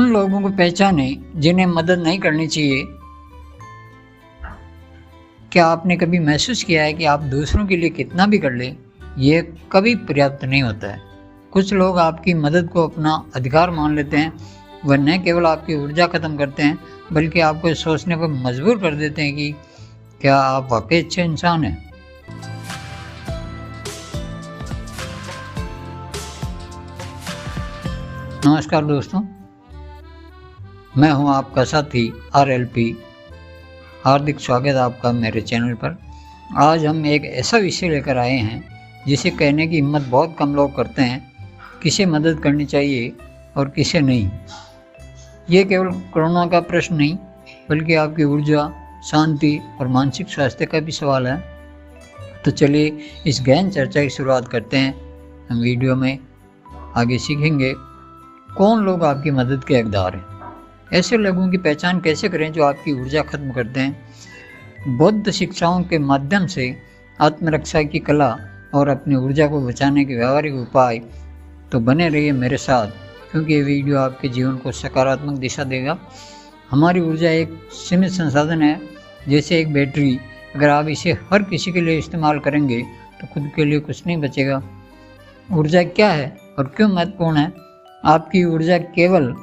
उन लोगों को पहचानें जिन्हें मदद नहीं करनी चाहिए। क्या आपने कभी महसूस किया है कि आप दूसरों के लिए कितना भी कर लें, ये कभी पर्याप्त नहीं होता है। कुछ लोग आपकी मदद को अपना अधिकार मान लेते हैं। वह न केवल आपकी ऊर्जा खत्म करते हैं बल्कि आपको सोचने पर मजबूर कर देते हैं कि क्या आप वाकई अच्छे इंसान हैं। नमस्कार दोस्तों, मैं हूं आपका साथी RLP। हार्दिक स्वागत है आपका मेरे चैनल पर। आज हम एक ऐसा विषय लेकर आए हैं जिसे कहने की हिम्मत बहुत कम लोग करते हैं। किसे मदद करनी चाहिए और किसे नहीं। ये केवल कोरोना का प्रश्न नहीं बल्कि आपकी ऊर्जा, शांति और मानसिक स्वास्थ्य का भी सवाल है। तो चलिए इस गहन चर्चा की शुरुआत करते हैं। हम वीडियो में आगे सीखेंगे कौन लोग आपकी मदद के हकदार हैं। ऐसे लोगों की पहचान कैसे करें जो आपकी ऊर्जा खत्म करते हैं। बौद्ध शिक्षाओं के माध्यम से आत्मरक्षा की कला और अपनी ऊर्जा को बचाने के व्यावहारिक उपाय। तो बने रहिए मेरे साथ, क्योंकि ये वीडियो आपके जीवन को सकारात्मक दिशा देगा। हमारी ऊर्जा एक सीमित संसाधन है, जैसे एक बैटरी। अगर आप इसे हर किसी के लिए इस्तेमाल करेंगे तो खुद के लिए कुछ नहीं बचेगा। ऊर्जा क्या है और क्यों महत्वपूर्ण है? आपकी ऊर्जा केवल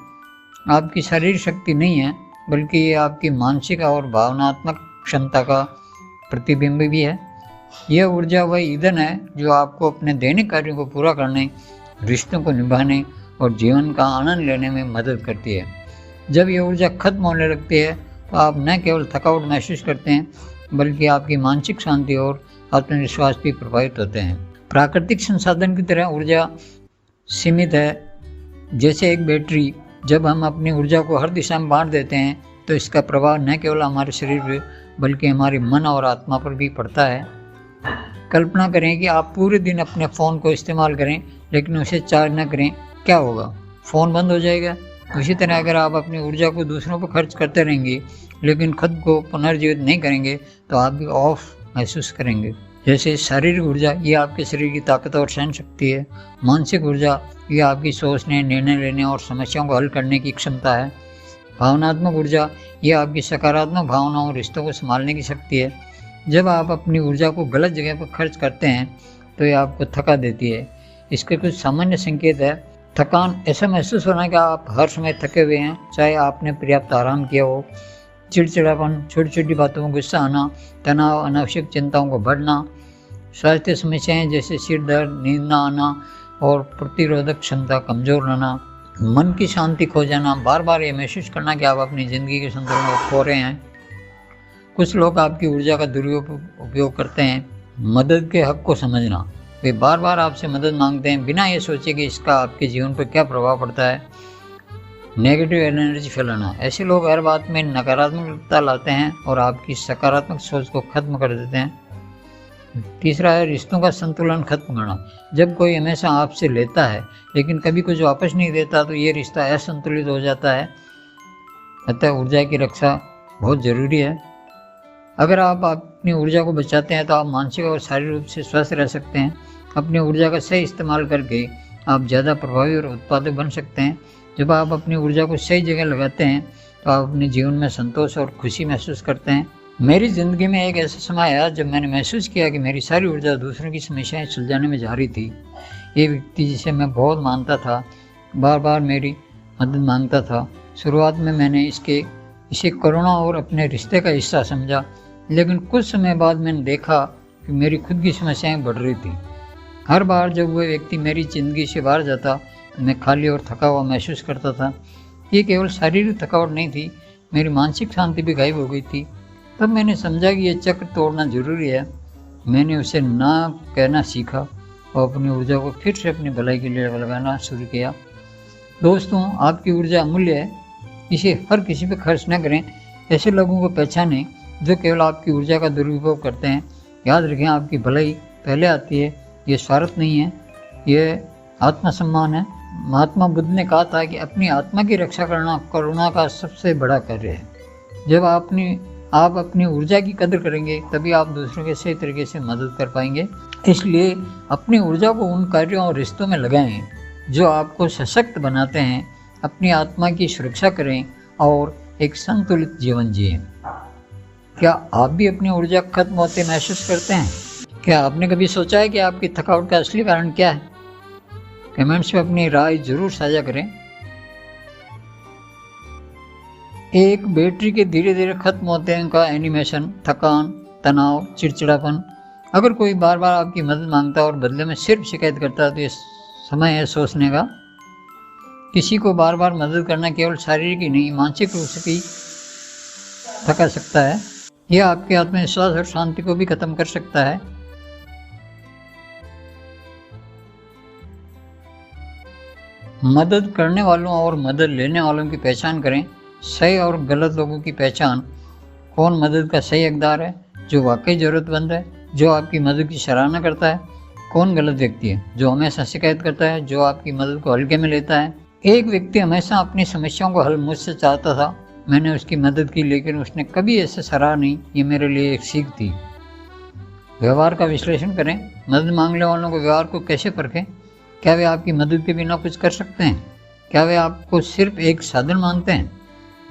आपकी शारीरिक शक्ति नहीं है, बल्कि ये आपकी मानसिक और भावनात्मक क्षमता का प्रतिबिंब भी है। यह ऊर्जा वह ईंधन है जो आपको अपने दैनिक कार्यों को पूरा करने, रिश्तों को निभाने और जीवन का आनंद लेने में मदद करती है। जब यह ऊर्जा खत्म होने लगती है तो आप न केवल थकावट महसूस करते हैं बल्कि आपकी मानसिक शांति और आत्मविश्वास भी प्रभावित होते हैं। प्राकृतिक संसाधन की तरह ऊर्जा सीमित है, जैसे एक बैटरी। जब हम अपनी ऊर्जा को हर दिशा में बांट देते हैं तो इसका प्रभाव न केवल हमारे शरीर पर बल्कि हमारे मन और आत्मा पर भी पड़ता है। कल्पना करें कि आप पूरे दिन अपने फ़ोन को इस्तेमाल करें लेकिन उसे चार्ज न करें, क्या होगा? फ़ोन बंद हो जाएगा। उसी तरह अगर आप अपनी ऊर्जा को दूसरों पर खर्च करते रहेंगे लेकिन खुद को पुनर्जीवित नहीं करेंगे तो आप भी ऑफ महसूस करेंगे। जैसे शारीरिक ऊर्जा, ये आपके शरीर की ताकत और सहन शक्ति है। मानसिक ऊर्जा, ये आपकी सोचने, निर्णय लेने और समस्याओं को हल करने की क्षमता है। भावनात्मक ऊर्जा, ये आपकी सकारात्मक भावनाओं और रिश्तों को संभालने की शक्ति है। जब आप अपनी ऊर्जा को गलत जगह पर खर्च करते हैं तो ये आपको थका देती है। इसके कुछ सामान्य संकेत है। थकान, ऐसा महसूस होना कि आप हर समय थके हुए हैं, चाहे आपने पर्याप्त आराम किया हो। चिड़चिड़ापन, छोटी छोटी बातों में गुस्सा आना, तनाव, अनावश्यक चिंताओं को बढ़ना। स्वास्थ्य समस्याएं जैसे सिर दर्द, नींद न आना और प्रतिरोधक क्षमता कमज़ोर रहना। मन की शांति खो जाना, बार बार ये महसूस करना कि आप अपनी ज़िंदगी के संतुलन को खो रहे हैं। कुछ लोग आपकी ऊर्जा का दुरुपयोग करते हैं। मदद के हक को समझना, वे बार बार आपसे मदद मांगते हैं बिना ये सोचे कि इसका आपके जीवन पर क्या प्रभाव पड़ता है। नेगेटिव एनर्जी फैलाना, ऐसे लोग हर बात में नकारात्मकता लाते हैं और आपकी सकारात्मक सोच को खत्म कर देते हैं। तीसरा है रिश्तों का संतुलन खत्म करना। जब कोई हमेशा आपसे लेता है लेकिन कभी कुछ वापस नहीं देता तो ये रिश्ता असंतुलित हो जाता है। अतः ऊर्जा की रक्षा बहुत ज़रूरी है। अगर आप अपनी ऊर्जा को बचाते हैं तो आप मानसिक और शारीरिक रूप से स्वस्थ रह सकते हैं। अपनी ऊर्जा का सही इस्तेमाल करके आप ज़्यादा प्रभावी और उत्पादक बन सकते हैं। जब आप अपनी ऊर्जा को सही जगह लगाते हैं तो आप अपने जीवन में संतोष और खुशी महसूस करते हैं। मेरी ज़िंदगी में एक ऐसा समय आया जब मैंने महसूस किया कि मेरी सारी ऊर्जा दूसरों की समस्याएं सुलझाने में जा रही थी। ये व्यक्ति जिसे मैं बहुत मानता था बार बार मेरी मदद मांगता था। शुरुआत में मैंने इसे करुणा और अपने रिश्ते का हिस्सा समझा, लेकिन कुछ समय बाद मैंने देखा कि मेरी खुद की समस्याएं बढ़ रही थी। हर बार जब वह व्यक्ति मेरी ज़िंदगी से बाहर जाता तो मैं खाली और थका हुआ महसूस करता था। ये केवल शारीरिक थकावट नहीं थी, मेरी मानसिक शांति भी गायब हो गई थी। तब मैंने समझा कि ये चक्र तोड़ना ज़रूरी है। मैंने उसे ना कहना सीखा और अपनी ऊर्जा को फिर से अपनी भलाई के लिए लगाना शुरू किया। दोस्तों, आपकी ऊर्जा अमूल्य है, इसे हर किसी पे खर्च न करें। ऐसे लोगों को पहचानें जो केवल आपकी ऊर्जा का दुरुपयोग करते हैं। याद रखें, आपकी भलाई पहले आती है। ये स्वार्थ नहीं है, ये आत्मसम्मान है। महात्मा बुद्ध ने कहा था कि अपनी आत्मा की रक्षा करना करुणा का सबसे बड़ा कार्य है। जब आप अपनी ऊर्जा की कदर करेंगे तभी आप दूसरों के सही तरीके से मदद कर पाएंगे। इसलिए अपनी ऊर्जा को उन कार्यों और रिश्तों में लगाएं जो आपको सशक्त बनाते हैं अपनी आत्मा की सुरक्षा करें और एक संतुलित जीवन जिएं। क्या आप भी अपनी ऊर्जा खत्म होते महसूस करते हैं? क्या आपने कभी सोचा है कि आपकी थकावट का असली कारण क्या है? कमेंट्स में अपनी राय जरूर साझा करें। एक बैटरी के धीरे धीरे खत्म होते का एनिमेशन, थकान, तनाव, चिड़चिड़ापन। अगर कोई बार बार आपकी मदद मांगता है और बदले में सिर्फ शिकायत करता है तो ये समय है सोचने का। किसी को बार बार मदद करना केवल शारीरिक ही नहीं, मानसिक रूप से भी थका सकता है। यह आपके आत्मविश्वास और शांति को भी खत्म कर सकता है। मदद करने वालों और मदद लेने वालों की पहचान करें। सही और गलत लोगों की पहचान। कौन मदद का सही हकदार है, जो वाकई ज़रूरतमंद है, जो आपकी मदद की सराहना करता है। कौन गलत व्यक्ति है, जो हमेशा शिकायत करता है, जो आपकी मदद को हल्के में लेता है। एक व्यक्ति हमेशा अपनी समस्याओं को हल मुझसे चाहता था। मैंने उसकी मदद की, लेकिन उसने कभी ऐसे सराहा नहीं। ये मेरे लिए एक सीख थी। व्यवहार का विश्लेषण करें। मदद मांगने वालों को व्यवहार को कैसे परखें? क्या वे आपकी मदद के बिना कुछ कर सकते हैं? क्या वे आपको सिर्फ एक साधन मानते हैं?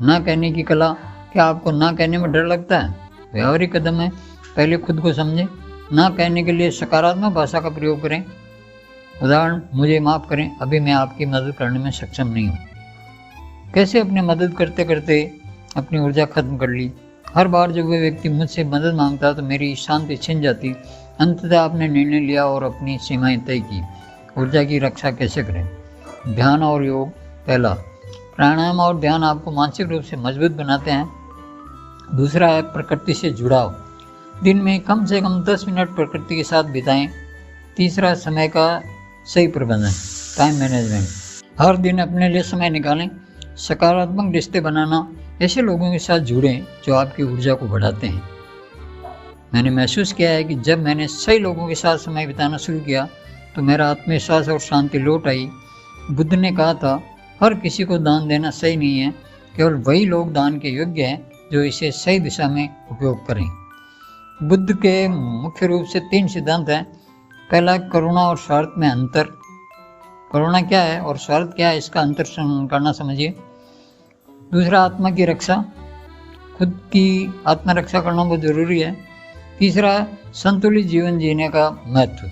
ना कहने की कला। क्या आपको ना कहने में डर लगता है? व्यवहारिक कदम है, पहले खुद को समझें। ना कहने के लिए सकारात्मक भाषा का प्रयोग करें। उदाहरण, मुझे माफ़ करें, अभी मैं आपकी मदद करने में सक्षम नहीं हूँ। कैसे अपनी मदद करते करते अपनी ऊर्जा खत्म कर ली। हर बार जब वह व्यक्ति मुझसे मदद मांगता तो मेरी शांति छिन जाती। अंततः आपने निर्णय लिया और अपनी सीमाएं तय की। ऊर्जा की रक्षा कैसे करें? ध्यान और योग। पहला, प्राणायाम और ध्यान आपको मानसिक रूप से मजबूत बनाते हैं। दूसरा है प्रकृति से जुड़ाव। दिन में कम से कम 10 मिनट प्रकृति के साथ बिताएं। तीसरा, समय का सही प्रबंधन, टाइम मैनेजमेंट। हर दिन अपने लिए समय निकालें। सकारात्मक रिश्ते बनाना। ऐसे लोगों के साथ जुड़ें जो आपकी ऊर्जा को बढ़ाते हैं। मैंने महसूस किया है कि जब मैंने सही लोगों के साथ समय बिताना शुरू किया तो मेरा आत्मविश्वास और शांति लौट आई। बुद्ध ने कहा था, हर किसी को दान देना सही नहीं है, केवल वही लोग दान के योग्य हैं जो इसे सही दिशा में उपयोग करें। बुद्ध के मुख्य रूप से 3 सिद्धांत हैं। पहला, करुणा और स्वार्थ में अंतर। करुणा क्या है और स्वार्थ क्या है, इसका अंतर करना समझिए। दूसरा, आत्मा की रक्षा। खुद की आत्मरक्षा करना बहुत जरूरी है। तीसरा, संतुलित जीवन जीने का महत्व।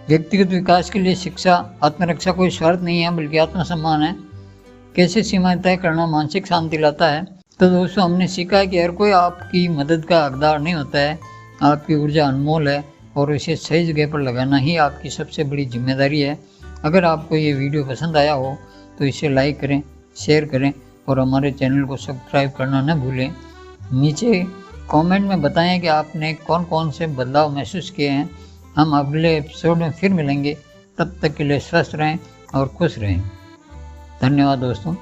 व्यक्तिगत विकास के लिए शिक्षा। आत्मरक्षा कोई स्वार्थ नहीं है बल्कि आत्मसम्मान है। कैसे सीमाएं तय करना मानसिक शांति लाता है। तो दोस्तों, हमने सीखा है कि हर कोई आपकी मदद का हकदार नहीं होता है। आपकी ऊर्जा अनमोल है और इसे सही जगह पर लगाना ही आपकी सबसे बड़ी जिम्मेदारी है। अगर आपको ये वीडियो पसंद आया हो तो इसे लाइक करें, शेयर करें और हमारे चैनल को सब्सक्राइब करना न भूलें। नीचे कमेंट में बताएं कि आपने कौन कौन से बदलाव महसूस किए हैं। हम अगले एपिसोड में फिर मिलेंगे। तब तक के लिए स्वस्थ रहें और खुश रहें। धन्यवाद दोस्तों।